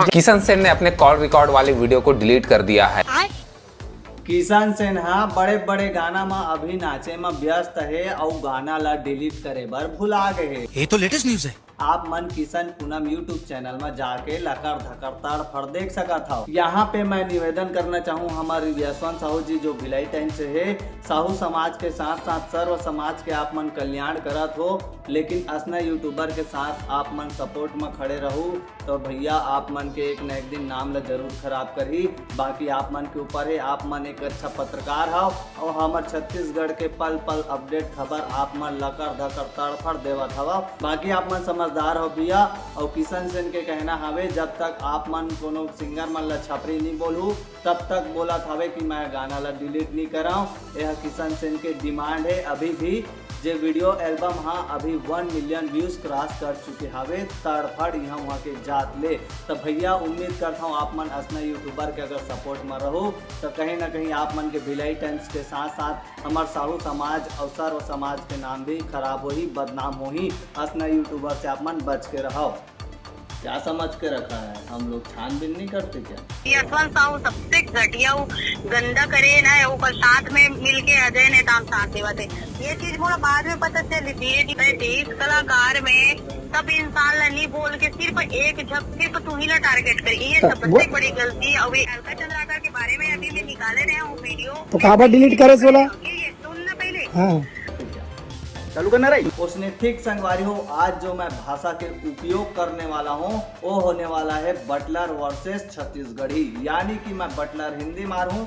किशन सेन ने अपने call record वाले वीडियो को डिलीट कर दिया है। किशन सेन हाँ बड़े बड़े गाना में अभी नाचे में व्यस्त है और गाना ला डिलीट करे बर भुला गए। ये तो लेटेस्ट न्यूज है। आप मन किशन पूनम यूट्यूब चैनल में जाके लकर धकर तड़फड़ देख सका था। यहाँ पे मैं निवेदन करना चाहूँ हमारे यशवंत साहू जी जो भिलाई टाइम से है, साहू समाज के साथ साथ सर्व समाज के आप मन कल्याण करत हो, लेकिन असना यूट्यूबर के साथ आप मन सपोर्ट में खड़े रहू तो भैया आप मन के एक न एक दिन नाम ला जरूर खराब करी। बाकी आप मन के ऊपर है, आप मन एक अच्छा पत्रकार हो और हमारे छत्तीसगढ़ के पल पल अपडेट खबर आप मन लकर धकर तड़फड़ देवत हवा। बाकी आप मन समझदार हो भैया। और किशन सेन के कहना हवे जब तक आप मन कोनो सिंगर मन ला छपरी नहीं बोलू तब तक बोला था कि मैं गाना ला डिलीट नहीं कराऊं। यह किशन सेन के डिमांड है। अभी भी जे वीडियो एल्बम हाँ अभी 1 मिलियन व्यूज क्रॉस कर चुके हवे तड़फड़ यहाँ वहाँ के जात ले। तो भैया उम्मीद करता हूँ आप मन असना यूट्यूबर के अगर सपोर्ट में रहो तो कहीं ना कहीं आप मन के भिलाई टाइम्स के साथ साथ हमारे साहू समाज और सर्व समाज के नाम भी खराब हो ही बदनाम हो ही। असना यूट्यूबर से आप मन बच के रहो। क्या समझ के रखा है, हम लोग छानबीन नहीं करते क्या? यशवंत साहू सबसे घटिया गंदा करे ना वो साथ में मिलके अजय ने ताम साथ देवा थे। ये चीज मुझे बाद में पता चली थी। देश कलाकार में सब इंसान ला नहीं बोल के सिर्फ एक सिर्फ तू ही ला टारगेट करी, ये सबसे बड़ी गलती। और अलका चंद्राकर के बारे में अभी भी निकाले रहे हूँ वीडियो तो काबर डिलीट करे बोला सुनना पहले। हाँ चालू करना रही उसने ठीक संगवारी हो। आज जो मैं भाषा के उपयोग करने वाला हूँ वो होने वाला है बटलर वर्सेस छत्तीसगढ़ी। यानी कि मैं बटलर हिंदी मारूं,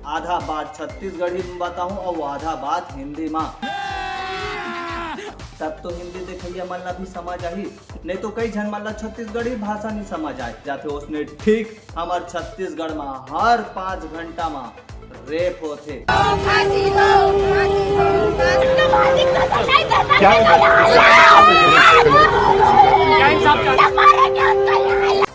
आधा बात छत्तीसगढ़ी में बताऊं और आधा बात हिंदी में। तब तो हिंदी देखिए मल्ला भी समझ आई, नहीं तो कई जन मल्ला छत्तीसगढ़ी भाषा नहीं समझ आए जाते। उसने ठीक हमारे छत्तीसगढ़ में हर 5 घंटा में रेप होते।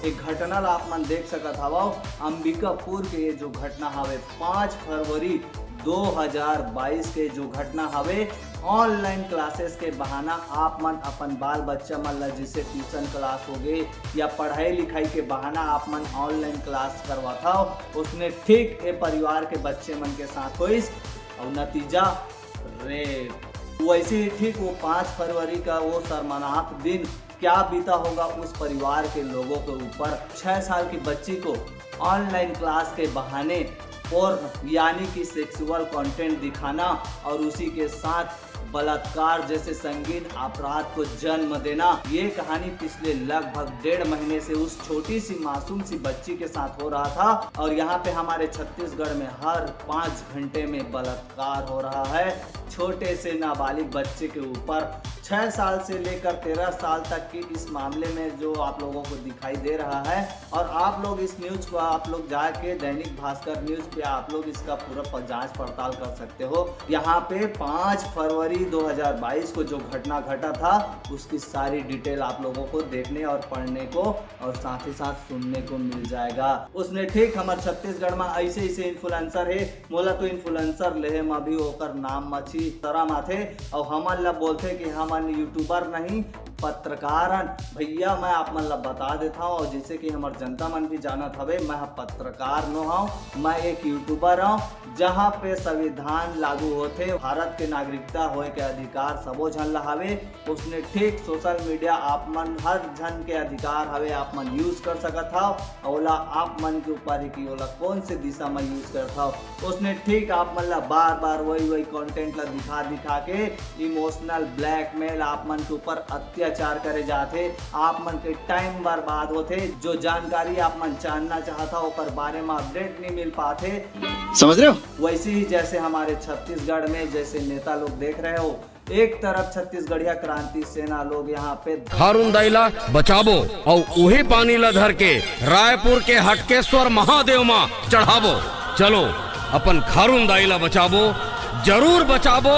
एक घटना ला आप मन देख सकत हवा अंबिकापुर के ये जो घटना हवे 5 फरवरी 2022 के जो घटना हवे। ऑनलाइन क्लासेस के बहाना आप मन अपन बाल बच्चा मन ला जिसे ट्यूशन क्लास हो गए या पढ़ाई लिखाई के बहाना आप मन ऑनलाइन क्लास करवाता हो। उसने ठीक ये परिवार के बच्चे मन के साथ हुई और नतीजा रेप। वैसे ही ठीक वो 5 फरवरी का वो शर्मनाक दिन क्या बीता होगा उस परिवार के लोगों के ऊपर। 6 साल की बच्ची को ऑनलाइन क्लास के बहाने और यानी कि सेक्सुअल कंटेंट दिखाना और उसी के साथ बलात्कार जैसे संगीन अपराध को जन्म देना। ये कहानी पिछले लगभग 1.5 महीने से उस छोटी सी मासूम सी बच्ची के साथ हो रहा था। और यहाँ पे हमारे छत्तीसगढ़ में हर 5 घंटे में बलात्कार हो रहा है छोटे से नाबालिग बच्चे के ऊपर। 6 साल से लेकर 13 साल तक की इस मामले में जो आप लोगों को दिखाई दे रहा है। और आप लोग इस न्यूज को आप लोग जाके दैनिक भास्कर न्यूज पे आप लोग इसका पूरा जांच पड़ताल कर सकते हो। यहाँ पे 5 फरवरी 2022 को जो घटना घटा था उसकी सारी डिटेल आप लोगों को देखने और पढ़ने को और साथ ही साथ सुनने को मिल जाएगा। उसने ठीक हमारे छत्तीसगढ़ में ऐसे इन्फ्लुएंसर है मोला तो इन्फ्लुएंसर ले अभी होकर नाम मछी तरह माथे और हमन ला बोलते कि हमन यूट्यूबर नहीं पत्रकारन। भैया मैं आप मन ला बता देता हूँ और जिसे कि हमारे जनता मन भी जाना था मैं पत्रकार न हूँ, मैं एक यूट्यूबर हूँ जहाँ पे संविधान लागू होते भारत के नागरिकता होए के अधिकार सबो झन ला हवे। उसने ठीक सोशल मीडिया आप मन हर जन के अधिकार हवे आप मन यूज कर सकत हो। ओला आप मन के ऊपर है कि ओला कौन से दिशा में यूज करता हो। उसने ठीक आप मन ला बार बार वही कंटेंट ला दिखा के इमोशनल ब्लैकमेल आप मन के ऊपर अत्याचार करे जाते। आप मन के टाइम बर्बाद होते। जो जानकारी आप मन जानना चाहता ओकर बारे में अपडेट नहीं मिल पाते। समझ रहे हो? वैसे ही जैसे हमारे छत्तीसगढ़ में जैसे नेता लोग देख रहे हो, एक तरफ छत्तीसगढ़िया क्रांति सेना लोग यहाँ पे खारून दाइला बचाबो और उही पानी ला धर के रायपुर के हटकेश्वर महादेव माँ चढ़ाबो। चलो अपन खारून दाइला बचाबो, जरूर बचाबो,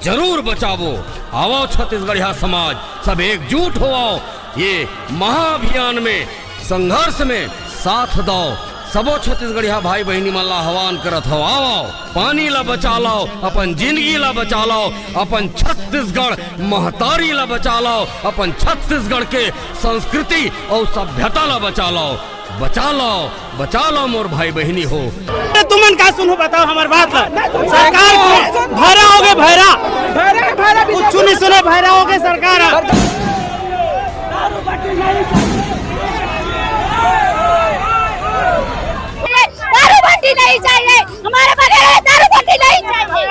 जरूर बचाबो। आओ छत्तीसगढ़िया समाज सब एकजुट हो आओ, ये महाअभियान में संघर्ष में साथ दो, सबो छत्तीसगढ़िया भाई बहनी मन ला आह्वान करत हव, आओ पानी ला बचा लाओ, अपन जिंदगी ला बचा लाओ, अपन छत्तीसगढ़ महतारी ला बचा लाओ, अपन छत्तीसगढ़ के संस्कृति और सभ्यता ला बचा लाओ, बचा लो मोर भाई बहनी हो। तुमन का सुनो बताओ हमार बात सरकार भैरा हो गए, भैरा कुछ नहीं सुनो, भैरा हो गए सरकार। दारू भट्टी नहीं चाहिए हमारे बगैर, दारू भट्टी नहीं चाहिए।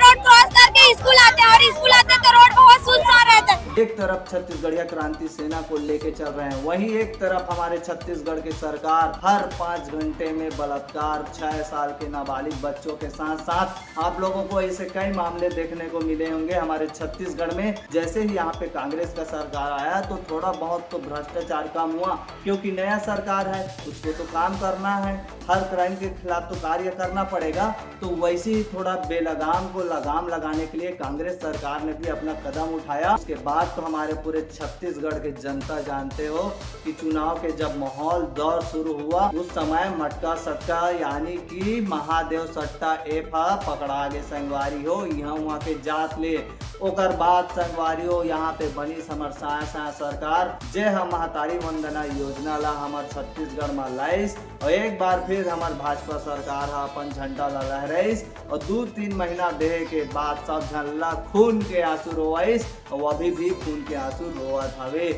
रोड क्रॉस करके स्कूल आते हैं और स्कूल आते तो रोड बहुत सुनसान रहता है। एक तरफ छत्तीसगढ़िया क्रांति सेना को लेके चल रहे हैं, वहीं एक तरफ हमारे छत्तीसगढ़ की सरकार हर 5 घंटे में बलात्कार 6 साल के नाबालिग बच्चों के साथ साथ आप लोगों को ऐसे कई मामले देखने को मिले होंगे हमारे छत्तीसगढ़ में। जैसे ही यहाँ पे कांग्रेस का सरकार आया तो थोड़ा बहुत तो भ्रष्टाचार कम हुआ, क्योंकि नया सरकार है, उसको तो काम करना है, हर क्राइम के खिलाफ तो कार्य करना पड़ेगा। तो वैसे ही थोड़ा बेलगाम को लगाम लगाने के लिए कांग्रेस सरकार ने भी अपना कदम उठाया। उसके बाद तो हमारे पूरे छत्तीसगढ़ के जनता जानते हो कि चुनाव के जब माहौल दौर शुरू हुआ उस समय मटका सट्टा यानी कि महादेव सट्टा एफा पकड़ा गे संगवारी हो, यहाँ वहाँ के जात ले। ओकर बाद संगवारी हो यहाँ पे बनी हमर साया सरकार, जे हम महतारी वंदना योजना ला हमार छत्तीसगढ़ में लाइस और एक बार फिर हमार भाजपा सरकार हा अपन झंडा ला लहराइस और 2-3 महीना देहे के बाद सब झल्ला खून के आंसू रोवाइस और अभी भी खून के आंसू रोवत हवे।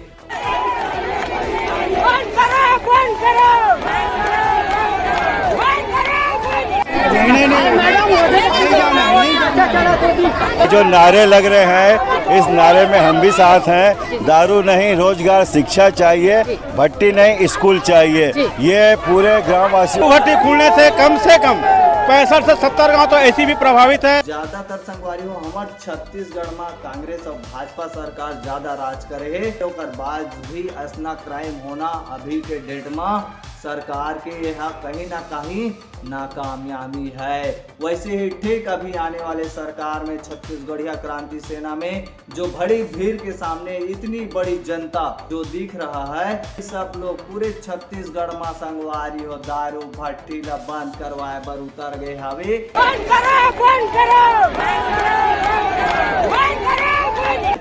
जो नारे लग रहे हैं इस नारे में हम भी साथ हैं। दारू नहीं, रोजगार, शिक्षा चाहिए, भट्टी नहीं, स्कूल चाहिए। ये पूरे ग्रामवासी भट्टी खुलने से कम 65 से 70 गांव तो ऐसी भी प्रभावित है। ज्यादातर संगवारी हो हमार छत्तीसगढ़ में कांग्रेस और भाजपा सरकार ज्यादा राज करे है, तो बाद भी असना क्राइम होना अभी के डेट में सरकार के यहाँ कहीं ना कहीं नाकामयाबी है। वैसे ही ठीक अभी आने वाले सरकार में छत्तीसगढ़िया क्रांति सेना में जो बड़ी भीड़ के सामने इतनी बड़ी जनता जो दिख रहा है, सब लोग पूरे छत्तीसगढ़ में संगवारी हो दारू भट्टी ला बंद करवाए बर उतर गए हवे।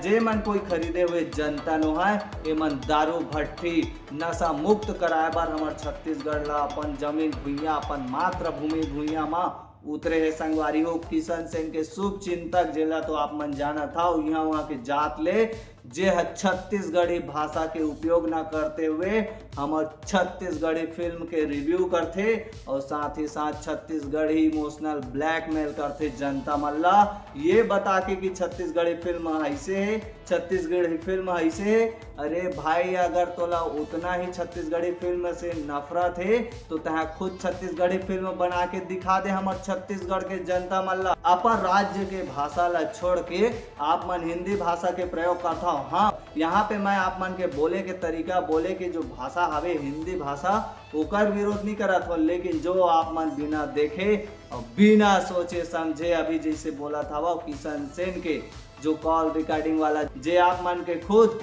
जे मन कोई खरीदे हुए जनता नो है ये मन दारू भट्टी नशा मुक्त कराए बार हमार छत्तीसगढ़ ला अपन जमीन भूइया अपन मातृभूमि भूइया मा उतरे है संगवारी हो। किशन सेन के शुभ चिंतक जेला तो आप मन जाना था यहाँ वहाँ के जात ले जे छत्तीसगढ़ी भाषा के उपयोग ना करते हुए हमार छत्तीसगढ़ी फिल्म के रिव्यू करते और साथ ही साथ छत्तीसगढ़ी इमोशनल ब्लैकमेल करते जनता मल्ला, ये बता के कि छत्तीसगढ़ी फिल्म ऐसे है, छत्तीसगढ़ी फिल्म ऐसे है। अरे भाई अगर तोला उतना ही छत्तीसगढ़ी फिल्म से नफरत है तो तहाँ खुद छत्तीसगढ़ी फिल्म बना के दिखा दे हमार छत्तीसगढ़ के जनता मल्ला। अपन राज्य के भाषा ला छोड़ के आप मन हिंदी भाषा के प्रयोग करता। हाँ, यहाँ पे मैं आप मन के बोले के तरीका, बोले के जो भाषा हवे हिंदी भाषा ओकर विरोध नहीं करत हो, लेकिन जो आप मन बिना देखे और बिना सोचे समझे अभी जैसे बोला था वो किशन सेन के जो कॉल रिकॉर्डिंग वाला, जे आप मन के खुद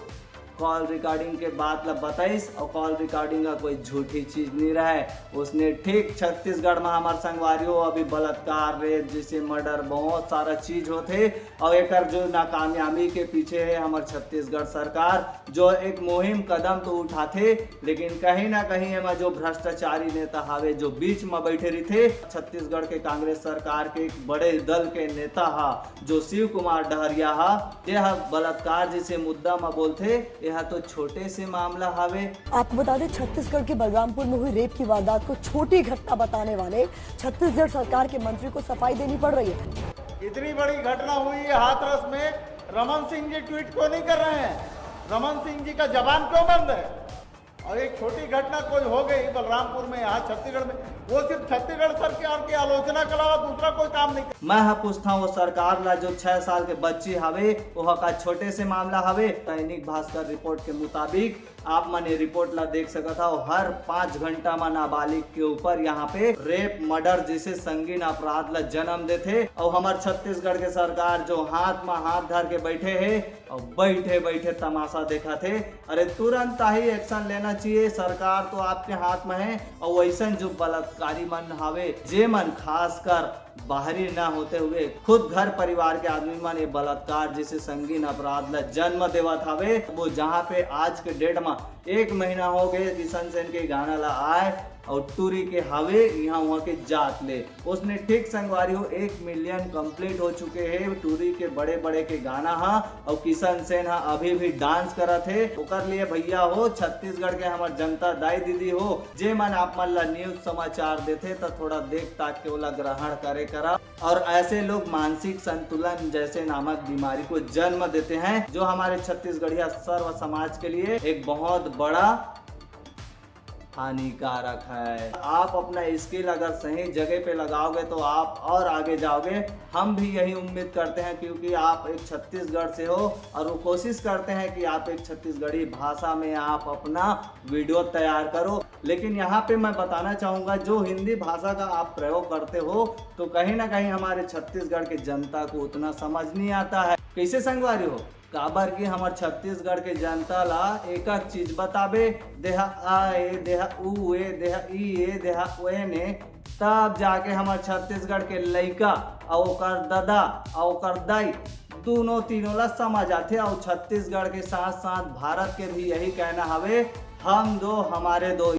कॉल रिकॉर्डिंग के बात ला बताइस और कॉल रिकॉर्डिंग का कोई झूठी चीज नहीं रहे। उसने ठीक छत्तीसगढ़ में हमारे संगवारियों अभी बलात्कार, रेप जैसे मर्डर बहुत सारा चीज होते और एक जो नाकामयाबी के पीछे है हमारे छत्तीसगढ़ सरकार जो एक मुहिम कदम तो उठाते, लेकिन कहीं ना कहीं एमा जो भ्रष्टाचारी नेता हावे जो बीच में बैठे रही थे छत्तीसगढ़ के कांग्रेस सरकार के एक बड़े दल के नेता हा जो शिव कुमार डहरिया हा, यह बलात्कार जैसे मुद्दा में बोलते यह तो छोटे से मामला हावे। आपको बता दें छत्तीसगढ़ के बलरामपुर में हुई रेप की वारदात को छोटी घटना बताने वाले छत्तीसगढ़ सरकार के मंत्री को सफाई देनी पड़ रही है। इतनी बड़ी घटना हुई है हाथरस में, रमन सिंह जी ट्वीट क्यों नहीं कर रहे हैं? रमन सिंह जी का जबान क्यों बंद है? और एक छोटी घटना कोई हो गई बलरामपुर में, यहाँ छत्तीसगढ़ में, वो सिर्फ छत्तीसगढ़ सरकार की आलोचना के अलावा दूसरा कोई काम नहीं। मैं पूछता हूँ सरकार ला जो 6 साल के बच्ची हवे वो का छोटे से मामला हवे। दैनिक भास्कर रिपोर्ट के मुताबिक आप मने रिपोर्ट ला देख सकता हो, हर 5 घंटा में नाबालिग के ऊपर यहाँ पे रेप मर्डर जैसे संगीन अपराध ला जन्म देते। और हमारे छत्तीसगढ़ के सरकार जो हाथ में हाथ धर के बैठे है और बैठे बैठे तमाशा देखा थे। अरे तुरंत ही एक्शन लेना चाहिए, सरकार तो आपके हाथ में है। और वैसा जो बलात्कारी मन हवे जे मन खास कर बाहरी ना होते हुए खुद घर परिवार के आदमी मन ये बलात्कार जैसे संगीन अपराध ला जन्म देवत हवे, वो जहाँ पे आज के डेट में 1 महीना हो गए किशन सेन के गाना ला आए और टूरी के हवे यहाँ वहाँ के जात ले उसने ठीक संगवारी हो 1 मिलियन कंप्लीट हो चुके हैं टूरी के बड़े बड़े के गाना हा। और किशन सेन हा अभी भी डांस करत है। ओकर लिए भैया हो छत्तीसगढ़ के हमार जनता दाई दीदी हो जे मन आप मन ला न्यूज समाचार देते तो थोड़ा देख ताक के ओला ग्रहण करे करा। और ऐसे लोग मानसिक संतुलन जैसे नामक बीमारी को जन्म देते हैं जो हमारे छत्तीसगढ़िया सर्व समाज के लिए एक बहुत बड़ा हानिकारक है। आप अपना स्किल अगर सही जगह पे लगाओगे तो आप और आगे जाओगे। हम भी यही उम्मीद करते हैं क्योंकि आप एक छत्तीसगढ़ से हो और वो कोशिश करते हैं कि आप एक छत्तीसगढ़ी भाषा में आप अपना वीडियो तैयार करो। लेकिन यहाँ पे मैं बताना चाहूँगा जो हिंदी भाषा का आप प्रयोग करते हो तो कहीं ना कहीं हमारे छत्तीसगढ़ की जनता को उतना समझ नहीं आता है। कैसे संगवारी हो काबर की हमार छत्तीसगढ़ के जनता ला एक चीज बताबे देहा आ ए देहा उ ए देहा ई ए देहा ओए ने तब जाके हमार छत्तीसगढ़ के लइका और ओकर दादा और ओकर दाई दोनों तीनों ला समझ आते। और छत्तीसगढ़ के साथ साथ भारत के भी यही कहना हवे हम दो हमारे दो।